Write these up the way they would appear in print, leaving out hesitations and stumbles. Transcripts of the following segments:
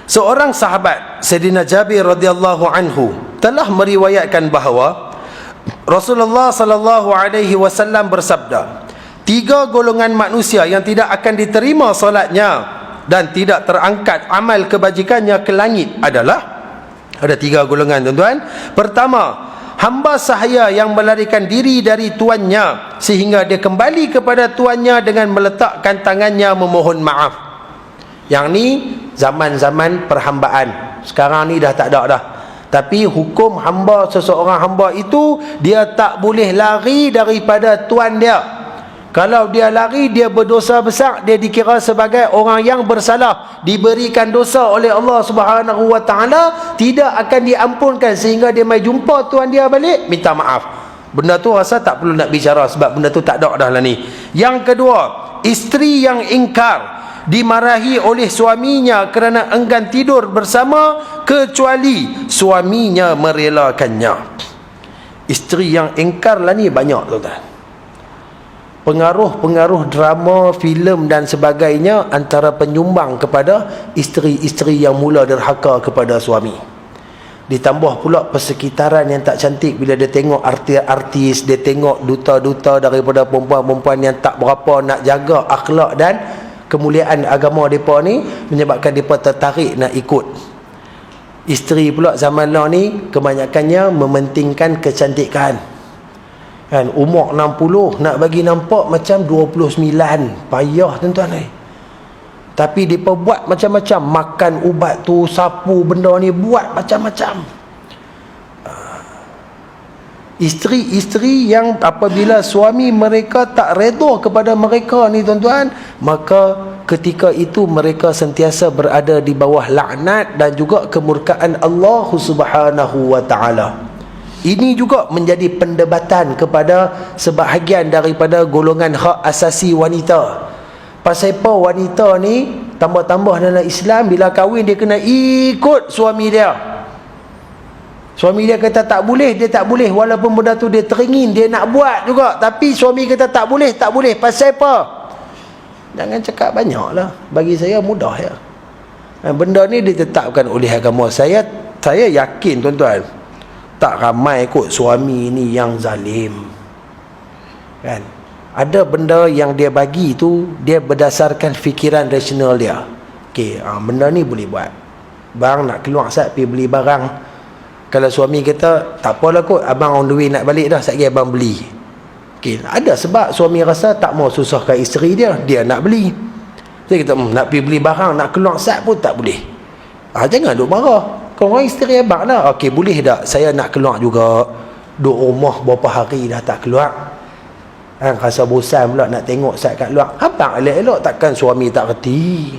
Seorang sahabat Sayyidina Jabir radhiyallahu anhu telah meriwayatkan bahawa Rasulullah sallallahu alaihi wasallam bersabda, 3 golongan manusia yang tidak akan diterima solatnya dan tidak terangkat amal kebajikannya ke langit adalah, ada 3 golongan tuan-tuan. Pertama, hamba sahaya yang melarikan diri dari tuannya sehingga dia kembali kepada tuannya dengan meletakkan tangannya memohon maaf. Yang ni zaman-zaman perhambaan. Sekarang ni dah tak ada dah. Tapi hukum hamba, seseorang hamba itu, dia tak boleh lari daripada tuan dia. Kalau dia lari, dia berdosa besar, dia dikira sebagai orang yang bersalah, diberikan dosa oleh Allah Subhanahu wa taala, tidak akan diampunkan sehingga dia mai jumpa tuan dia balik minta maaf. Benda tu rasa tak perlu nak bicara sebab benda tu tak ada dah lah ni. Yang kedua, isteri yang ingkar, dimarahi oleh suaminya kerana enggan tidur bersama kecuali suaminya merelakannya. Isteri yang ingkar lah ni banyak tuan-tuan. Pengaruh-pengaruh drama, filem dan sebagainya antara penyumbang kepada isteri-isteri yang mula derhaka kepada suami. Ditambah pula persekitaran yang tak cantik bila dia tengok artis-artis, dia tengok duta-duta daripada perempuan-perempuan yang tak berapa nak jaga akhlak dan kemuliaan agama mereka ni, menyebabkan mereka tertarik nak ikut. Isteri pula zaman lah ni kebanyakannya mementingkan kecantikan. Kan, umur 60 nak bagi nampak macam 29. Payah tuan-tuan ni. Tapi mereka buat macam-macam. Makan ubat tu, sapu benda ni, buat macam-macam. Isteri-isteri yang apabila suami mereka tak redha kepada mereka ni tuan-tuan, maka ketika itu mereka sentiasa berada di bawah laknat dan juga kemurkaan Allah Subhanahu wa taala. Ini juga menjadi pendebatan kepada sebahagian daripada golongan hak asasi wanita. Pasal apa wanita ni tambah-tambah dalam Islam, bila kahwin dia kena ikut suami dia. Suami dia kata tak boleh, dia tak boleh. Walaupun benda tu dia teringin, dia nak buat juga. Tapi suami kata tak boleh, tak boleh. Pasal apa? Jangan cakap banyak lah. Bagi saya mudah ya. Benda ni ditetapkan oleh agama. Saya yakin tuan-tuan, tak ramai kot suami ni yang zalim. Kan? Ada benda yang dia bagi tu, dia berdasarkan fikiran rasional dia. Okey, benda ni boleh buat. Bang nak keluar sat pergi beli barang. Kalau suami kata, tak apalah kot, abang on the way nak balik dah, sekejap abang beli. Okay, ada sebab suami rasa tak mau susahkan isteri dia, dia nak beli. Dia kata, nak pergi beli barang, nak keluar sat pun tak boleh. Jangan duk marah. Kau orang isteri abang lah. Okey, boleh tak? Saya nak keluar juga. Duk rumah berapa hari dah tak keluar. Rasa bosan pula nak tengok sat kat luar. Abang elok-elok, takkan suami tak reti.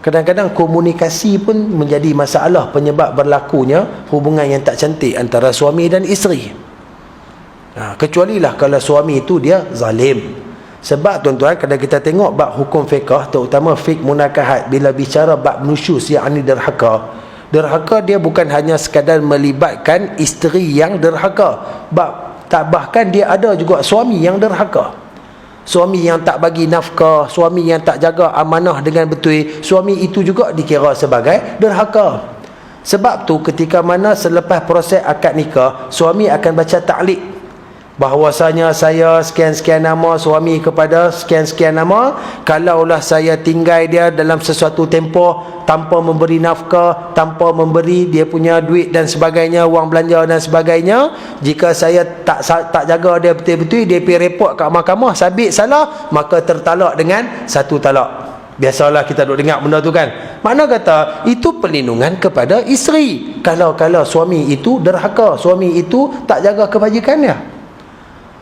Kadang-kadang komunikasi pun menjadi masalah penyebab berlakunya hubungan yang tak cantik antara suami dan isteri. Kecualilah kalau suami itu dia zalim. Sebab tuan-tuan, kalau kita tengok bab hukum fiqh, terutama fiqh munakahat, bila bicara bab nusyuz yakni derhaka, derhaka dia bukan hanya sekadar melibatkan isteri yang derhaka, bahkan dia ada juga suami yang derhaka. Suami yang tak bagi nafkah, suami yang tak jaga amanah dengan betul, suami itu juga dikira sebagai derhaka. Sebab tu ketika mana selepas proses akad nikah, suami akan baca ta'liq bahawasanya saya sekian-sekian nama, suami kepada sekian-sekian nama, kalaulah saya tinggal dia dalam sesuatu tempoh tanpa memberi nafkah, tanpa memberi dia punya duit dan sebagainya, wang belanja dan sebagainya, jika saya tak jaga dia betul-betul, dia pergi report kat mahkamah, sabit salah, maka tertalak dengan 1 talak. Biasalah kita duk dengar benda tu kan. Makna kata itu perlindungan kepada isteri kalau suami itu derhaka, suami itu tak jaga kebajikannya.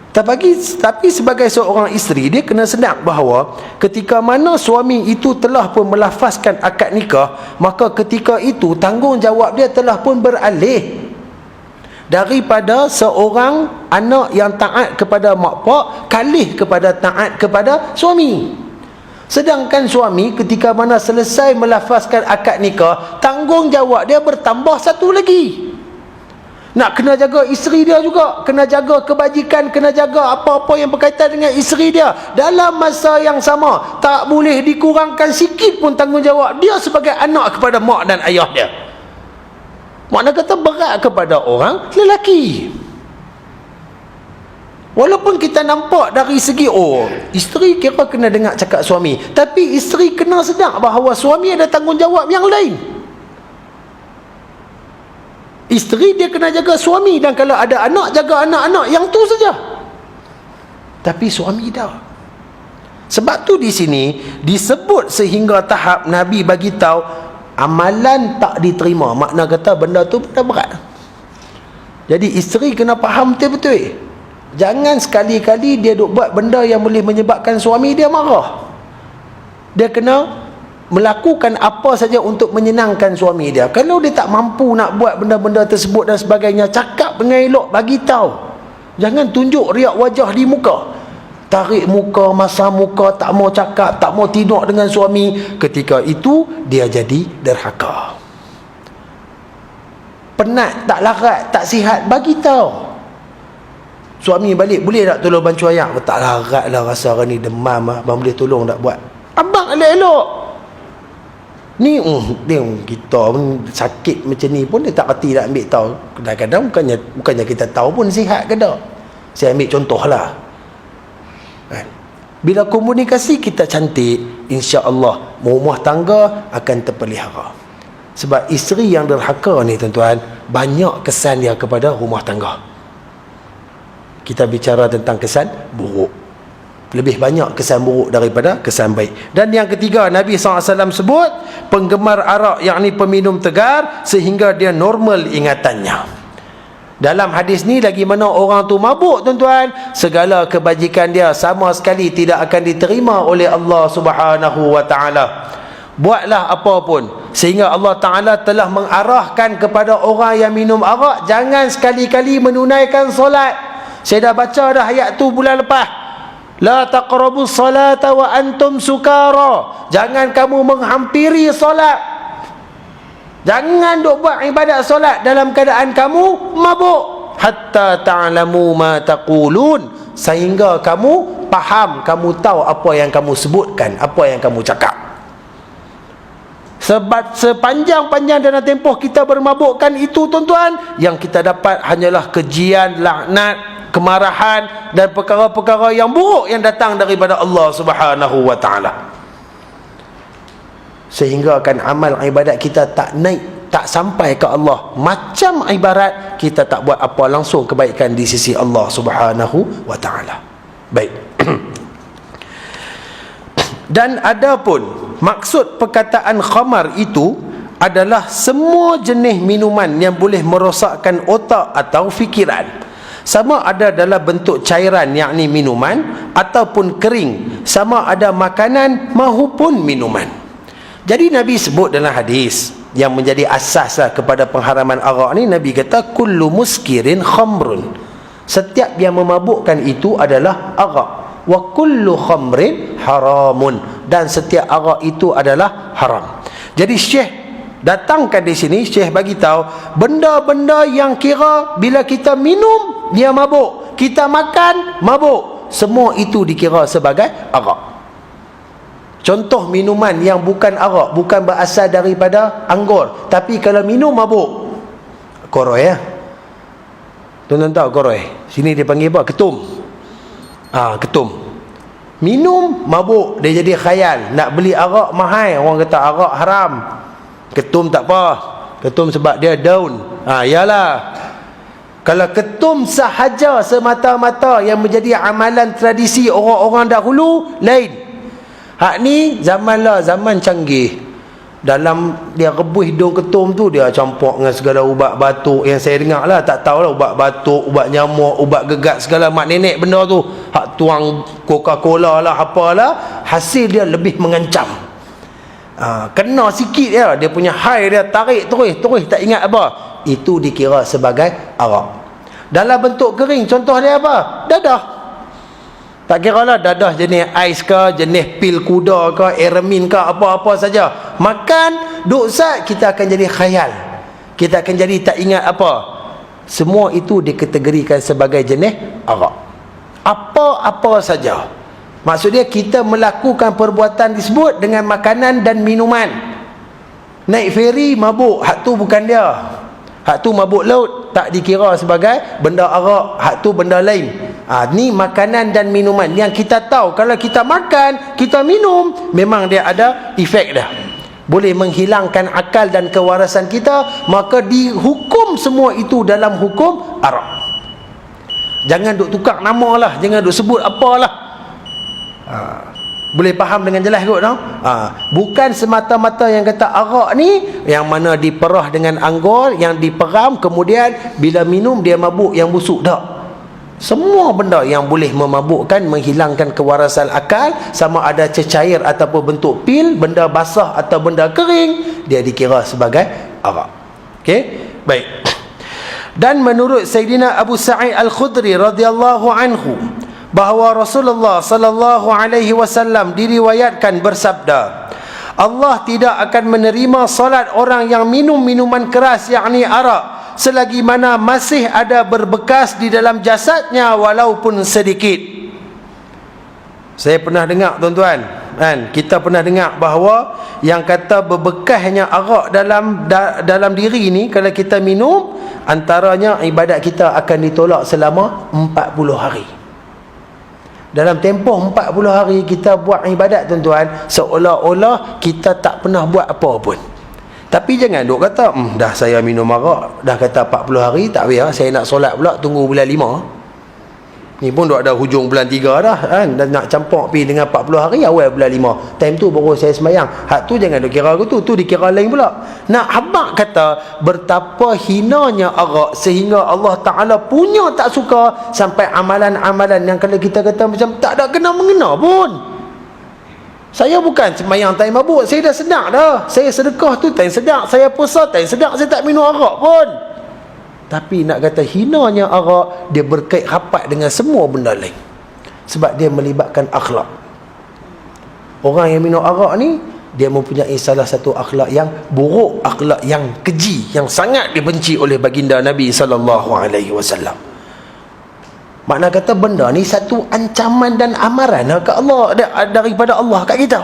Tapi sebagai seorang isteri, dia kena sedar bahawa ketika mana suami itu telah pun melafazkan akad nikah, maka ketika itu tanggungjawab dia telah pun beralih daripada seorang anak yang taat kepada mak pak kalih kepada taat kepada suami. Sedangkan suami ketika mana selesai melafazkan akad nikah, tanggungjawab dia bertambah satu lagi. nak kena jaga isteri dia juga, kena jaga kebajikan, kena jaga apa-apa yang berkaitan dengan isteri dia. Dalam masa yang sama, tak boleh dikurangkan sikit pun tanggungjawab dia sebagai anak kepada mak dan ayah dia. Makna kata berat kepada orang lelaki. Walaupun kita nampak dari segi, oh, isteri kira kena dengar cakap suami, tapi isteri kena sedar bahawa suami ada tanggungjawab yang lain. Isteri dia kena jaga suami, dan kalau ada anak, jaga anak-anak, yang tu saja. Tapi suami dah. Sebab tu di sini disebut sehingga tahap Nabi bagi tahu amalan tak diterima. Makna kata benda tu benda berat. Jadi isteri kena faham betul-betul. Jangan sekali-kali dia duk buat benda yang boleh menyebabkan suami dia marah. Dia kena melakukan apa saja untuk menyenangkan suami dia. Kalau dia tak mampu nak buat benda-benda tersebut dan sebagainya, cakap dengan elok, bagi tahu. Jangan tunjuk riak wajah di muka, tarik muka, masa muka, tak mau cakap, tak mau tidur dengan suami. Ketika itu dia jadi derhaka. Penat, tak larat, tak sihat, bagi tahu. Suami balik, boleh tak tolong bantu ayah? Tak larat lah, rasa hari ni demam lah, abang boleh tolong tak buat? Abang elok-elok. Ni dia kita pun sakit macam ni pun dia tak reti nak ambil tahu. Kadang-kadang bukannya kita tahu pun sihat ke tak. Saya ambil contoh lah. Kan? Bila komunikasi kita cantik, insya-Allah rumah tangga akan terpelihara. Sebab isteri yang derhaka ni tuan-tuan, banyak kesan dia kepada rumah tangga. Kita bicara tentang kesan buruk, lebih banyak kesan buruk daripada kesan baik. Dan yang ketiga, Nabi SAW sebut penggemar arak, yakni peminum tegar, sehingga dia normal ingatannya. Dalam hadis ni, lagi mana orang tu mabuk tuan-tuan, segala kebajikan dia sama sekali tidak akan diterima oleh Allah Subhanahu wa ta'ala. Buatlah apa pun, sehingga Allah Ta'ala telah mengarahkan kepada orang yang minum arak, jangan sekali-kali menunaikan solat. Saya dah baca dah ayat tu bulan lepas. La taqrabu salata wa antum sukara. Jangan kamu menghampiri solat. Jangan duk buat ibadat solat dalam keadaan kamu mabuk. Hatta ta'lamu ma taqulun, sehingga kamu faham, kamu tahu apa yang kamu sebutkan, apa yang kamu cakap. Sebab sepanjang-panjang dalam tempoh kita bermabukkan itu tuan-tuan, yang kita dapat hanyalah kejian, laknat, kemarahan dan perkara-perkara yang buruk yang datang daripada Allah Subhanahu wa ta'ala. Sehingga kan amal ibadat kita tak naik, tak sampai ke Allah. Macam ibarat kita tak buat apa langsung kebaikan di sisi Allah Subhanahu wa ta'ala. Baik. Dan adapun maksud perkataan khamar itu adalah semua jenis minuman yang boleh merosakkan otak atau fikiran, sama ada dalam bentuk cairan yakni minuman ataupun kering, sama ada makanan maupun minuman. Jadi Nabi sebut dalam hadis yang menjadi asas kepada pengharaman arak ni, Nabi kata kullu muskirin khamrun, setiap yang memabukkan itu adalah arak. Wa kullu khamrin haramun, dan setiap arak itu adalah haram. Jadi Syekh datangkan di sini, Syekh bagi tahu benda-benda yang kira bila kita minum dia mabuk, kita makan mabuk, semua itu dikira sebagai arak. Contoh minuman yang bukan arak, bukan berasal daripada anggur, tapi kalau minum mabuk, koroi ya. Tuan-tuan tahu koroi? Sini dia panggil apa? Ketum. Ketum. Minum mabuk, dia jadi khayal nak beli arak mahal, orang kata arak haram. Ketum tak apa. Ketum sebab dia daun. Yalah. Kalau ketum sahaja semata-mata yang menjadi amalan tradisi orang-orang dahulu, lain. Hak ni zaman canggih. Dalam dia rebus hidung ketum tu, dia campur dengan segala ubat batuk yang saya dengar lah. Tak tahulah ubat batuk, ubat nyamuk, ubat gegat, segala mak nenek benda tu. Hak tuang Coca-Cola lah, apalah. Hasil dia lebih mengancam. Kena sikit dia punya high dia tarik terus tak ingat apa. Itu dikira sebagai arak. Dalam bentuk kering, contoh dia apa? Dadah. Tak kira lah dadah jenis ais ke, jenis pil kuda ke, eramin ke, apa-apa saja. Makan, duk sat, kita akan jadi khayal. Kita akan jadi tak ingat apa. semua itu dikategorikan sebagai jenis arak. Apa-apa saja. Maksudnya kita melakukan perbuatan tersebut dengan makanan dan minuman. Naik feri mabuk, hak tu bukan dia. Hak tu mabuk laut, tak dikira sebagai benda arak, hak tu benda lain. Ni makanan dan minuman yang kita tahu kalau kita makan, kita minum, memang dia ada efek dia. Boleh menghilangkan akal dan kewarasan kita, maka dihukum semua itu dalam hukum arak. Jangan duk tukar nama lah, jangan duk sebut apalah. Boleh faham dengan jelas kot no? Bukan semata-mata yang kata arak ni yang mana diperah dengan anggur, yang diperam, kemudian bila minum dia mabuk, yang busuk. Tak. Semua benda yang boleh memabukkan, menghilangkan kewarasan akal, sama ada cecair ataupun bentuk pil, benda basah atau benda kering, dia dikira sebagai arak. Okey? Baik. Dan menurut Sayyidina Abu Sa'id Al-Khudri radhiyallahu anhu, bahawa Rasulullah sallallahu alaihi wasallam diriwayatkan bersabda, Allah tidak akan menerima solat orang yang minum minuman keras, yakni arak, selagi mana masih ada berbekas di dalam jasadnya walaupun sedikit. Saya pernah dengar tuan-tuan, kan, kita pernah dengar bahawa yang kata berbekasnya arak dalam diri ni, kalau kita minum, antaranya ibadat kita akan ditolak selama 40 hari. Dalam tempoh 40 hari kita buat ibadat tuan-tuan, seolah-olah kita tak pernah buat apa pun. Tapi jangan duk kata dah saya minum arak dah kata 40 hari, tak payah saya nak solat pula tunggu bulan 5. Ni pun dah ada hujung bulan 3 dah kan, dan nak campur pergi dengan 40 hari awal bulan 5. Time tu baru saya sembahyang. Hak tu jangan duk kira aku tu dikira lain pula. Nak habaq kata betapa hinanya arak sehingga Allah Taala punya tak suka, sampai amalan-amalan yang kalau kita kata macam tak ada kena mengena pun. Saya bukan sembahyang time mabuk, saya dah sedar dah. Saya sedekah tu time sedar, saya puasa time sedar, saya tak minum arak pun. Tapi nak kata hinanya arak, dia berkait rapat dengan semua benda lain. Sebab dia melibatkan akhlak. Orang yang minum arak ni, dia mempunyai salah satu akhlak yang buruk, akhlak yang keji, yang sangat dibenci oleh baginda Nabi SAW. Makna kata benda ni satu ancaman dan amaran ke Allah, daripada Allah kat kita.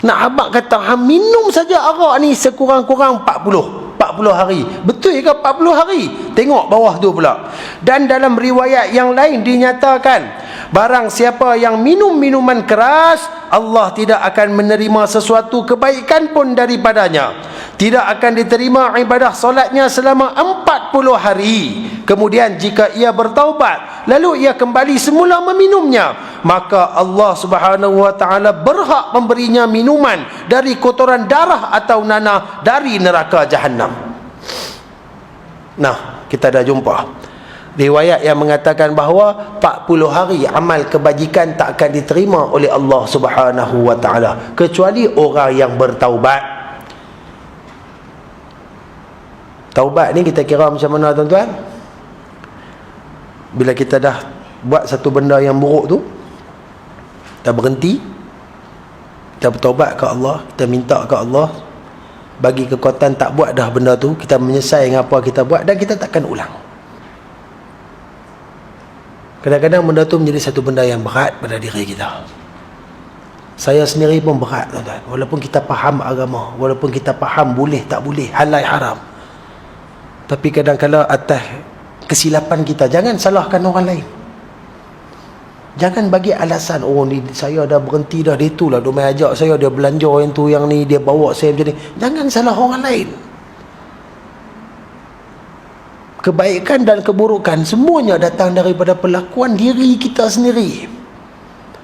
Nak habaq kata minum saja arak ni sekurang-kurang 40 hari. Betul ke 40 hari? Tengok bawah tu pula. Dan dalam riwayat yang lain dinyatakan, barang siapa yang minum minuman keras, Allah tidak akan menerima sesuatu kebaikan pun daripadanya. Tidak akan diterima ibadah solatnya selama 40 hari. Kemudian jika ia bertaubat, lalu ia kembali semula meminumnya, maka Allah Subhanahu wa taala berhak memberinya minuman dari kotoran darah atau nanah dari neraka Jahannam. Nah, kita dah jumpa riwayat yang mengatakan bahawa 40 hari amal kebajikan tak akan diterima oleh Allah Subhanahu wa taala kecuali orang yang bertaubat. Taubat ni kita kira macam mana tuan-tuan? Bila kita dah buat satu benda yang buruk tu, kita berhenti, kita bertaubat ke Allah, kita minta ke Allah bagi kekuatan tak buat dah benda tu, kita menyesal dengan apa kita buat dan kita takkan ulang. Kadang-kadang benda tu menjadi satu benda yang berat pada diri kita. Saya sendiri pun berat tuan-tuan. Walaupun kita faham agama, walaupun kita faham boleh tak boleh, halal haram, tapi kadang-kadang atas kesilapan kita, jangan salahkan orang lain. Jangan bagi alasan, oh ni saya dah berhenti dah, dia tu lah dia main ajak saya, dia belanja yang tu yang ni, dia bawa saya macam ni. Jangan salah orang lain. Kebaikan dan keburukan semuanya datang daripada perlakuan diri kita sendiri.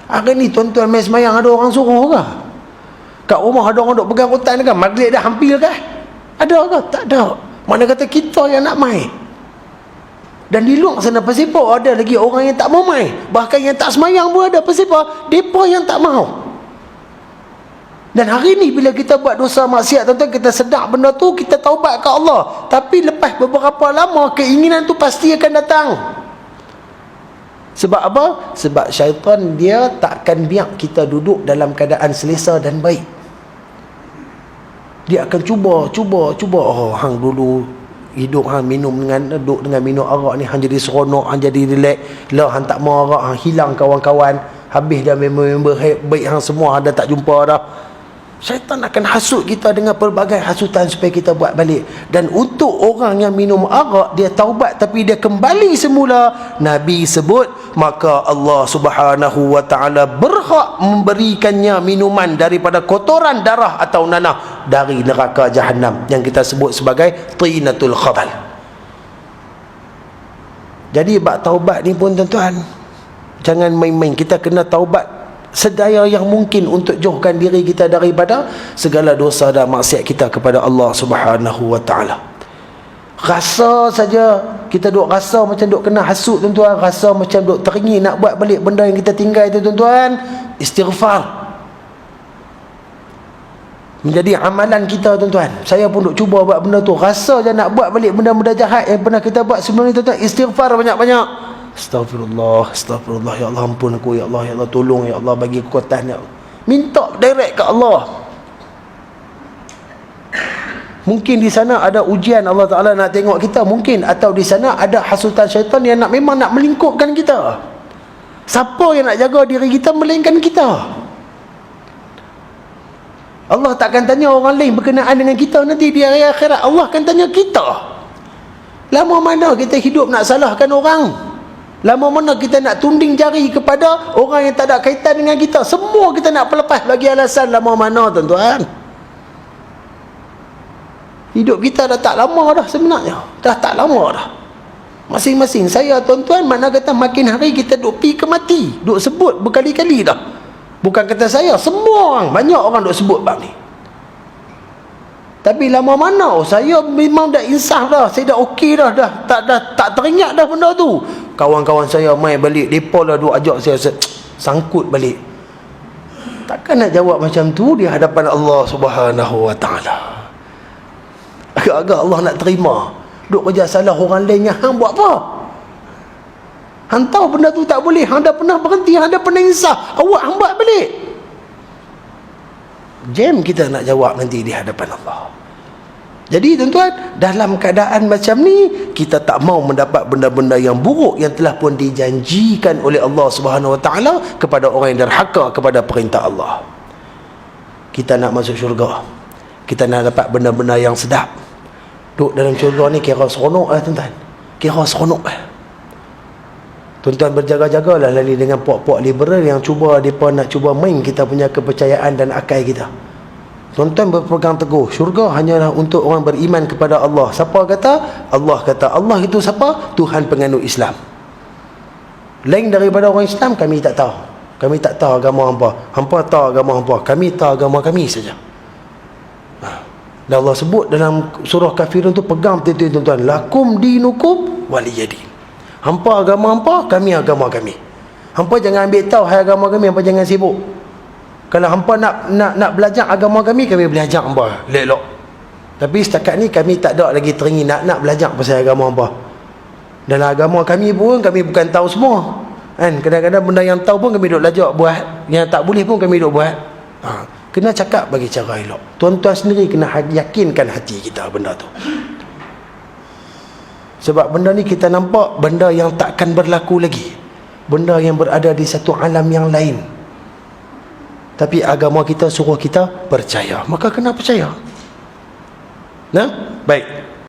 Hari ni tuan-tuan main semayang ada orang suruh ke? Kat rumah ada orang duk pegang hutan ke? Maghrib dah hampir ke? Ada ke? Tak ada. Mana kata kita yang nak main. Dan di luar sana Pasipau ada lagi orang yang tak mau main. Bahkan yang tak semayang pun ada Pasipau. Mereka yang tak mau. Dan hari ni bila kita buat dosa maksiat, tuan-tuan, kita sedar benda tu, kita taubat ke Allah. Tapi lepas beberapa lama, keinginan tu pasti akan datang. Sebab apa? Sebab syaitan dia takkan biar kita duduk dalam keadaan selesa dan baik. Dia akan cuba. Oh, hang dulu hidup hang minum dengan duduk dengan minum arak ni, hang jadi seronok, hang jadi relax. Lah hang tak mau arak, hang hilang kawan-kawan, habis dah member-member baik hang semua hang dah tak jumpa dah. Syaitan akan hasut kita dengan pelbagai hasutan supaya kita buat balik. Dan untuk orang yang minum arak, dia taubat tapi dia kembali semula, Nabi sebut, maka Allah Subhanahu wa ta'ala berhak memberikannya minuman daripada kotoran darah atau nanah dari neraka Jahannam yang kita sebut sebagai tinatul khabal. Jadi bab taubat ni pun tuan-tuan, jangan main-main. Kita kena taubat sedaya yang mungkin untuk jauhkan diri kita daripada segala dosa dan maksiat kita kepada Allah Subhanahu wa ta'ala. Rasa saja kita duk rasa macam duk kena hasut tuan-tuan, rasa macam duk teringin nak buat balik benda yang kita tinggal itu tuan-tuan, istighfar menjadi amalan kita tuan-tuan. Saya pun duk cuba buat benda tu, rasa je nak buat balik benda-benda jahat yang pernah kita buat sebelum ni tuan-tuan. Istighfar banyak-banyak. Astaghfirullah, astaghfirullah, ya Allah ampun aku, ya Allah tolong, ya Allah bagi kekuatan, ya Allah. Minta direct ke Allah. Mungkin di sana ada ujian Allah Ta'ala nak tengok kita, mungkin, atau di sana ada hasutan syaitan yang memang nak melingkupkan kita. Siapa yang nak jaga diri kita melainkan kita? Allah takkan tanya orang lain berkenaan dengan kita nanti di hari akhirat. Allah akan tanya kita. Lama mana kita hidup nak salahkan orang? Lama mana kita nak tunding jari kepada orang yang tak ada kaitan dengan kita? Semua kita nak pelepas bagi alasan. Lama mana tuan-tuan? Hidup kita dah tak lama dah sebenarnya. Dah tak lama dah. Masing-masing saya tuan-tuan, mana kata makin hari kita duk pi ke mati. Duk sebut berkali-kali dah. Bukan kata saya, semua orang, banyak orang duk sebut bab ni. Tapi lama mana saya memang dah insaf dah, saya dah okey dah, tak teringat dah benda tu. Kawan-kawan saya mai balik, depa lah duk ajak saya sangkut balik. Takkan nak jawab macam tu di hadapan Allah Subhanahu wa ta'ala. Agak-agak Allah nak terima. Duk kerja salah orang lain yang hang buat apa? Hang tahu benda tu tak boleh, hang dah pernah berhenti, hang dah pernah insaf, awak hang buat balik. Jam kita nak jawab nanti di hadapan Allah. Jadi tuan-tuan, dalam keadaan macam ni, kita tak mau mendapat benda-benda yang buruk yang telah pun dijanjikan oleh Allah Subhanahu wa ta'ala kepada orang yang derhaka kepada perintah Allah. Kita nak masuk syurga, kita nak dapat benda-benda yang sedap. Duduk dalam syurga ni kira seronok lah tuan-tuan. Kira seronok lah. Tuan-tuan berjaga-jagalah lali dengan puak-puak liberal yang mereka nak cuba main kita punya kepercayaan dan akal kita. Tuan-tuan berpegang teguh, syurga hanyalah untuk orang beriman kepada Allah. Siapa kata? Allah kata. Allah itu siapa? Tuhan penganut Islam. Lain daripada orang Islam, kami tak tahu. Kami tak tahu agama hampa. Hampa tahu agama hampa. Kami tahu agama kami saja. Dan Allah sebut dalam surah Kafirun tu, pegang betul-betul tuan-tuan. Lakum dinukum waliyadin. Hampa agama hampa, kami agama kami. Hampa jangan ambil tahu hai agama kami, hampa jangan sibuk. Kalau hampa nak belajar agama kami belajar hampa elok. Tapi setakat ni kami tak ada lagi teringin nak belajar pasal agama hampa. Dalam agama kami pun kami bukan tahu semua. Kan? Kadang-kadang benda yang tahu pun kami duk belajar buat, yang tak boleh pun kami duk buat. Kena cakap bagi cara elok. Tuan-tuan sendiri kena yakinkan hati kita benda tu. Sebab benda ni kita nampak benda yang takkan berlaku lagi. Benda yang berada di satu alam yang lain. Tapi agama kita suruh kita percaya. Maka kena percaya. Nah, baik.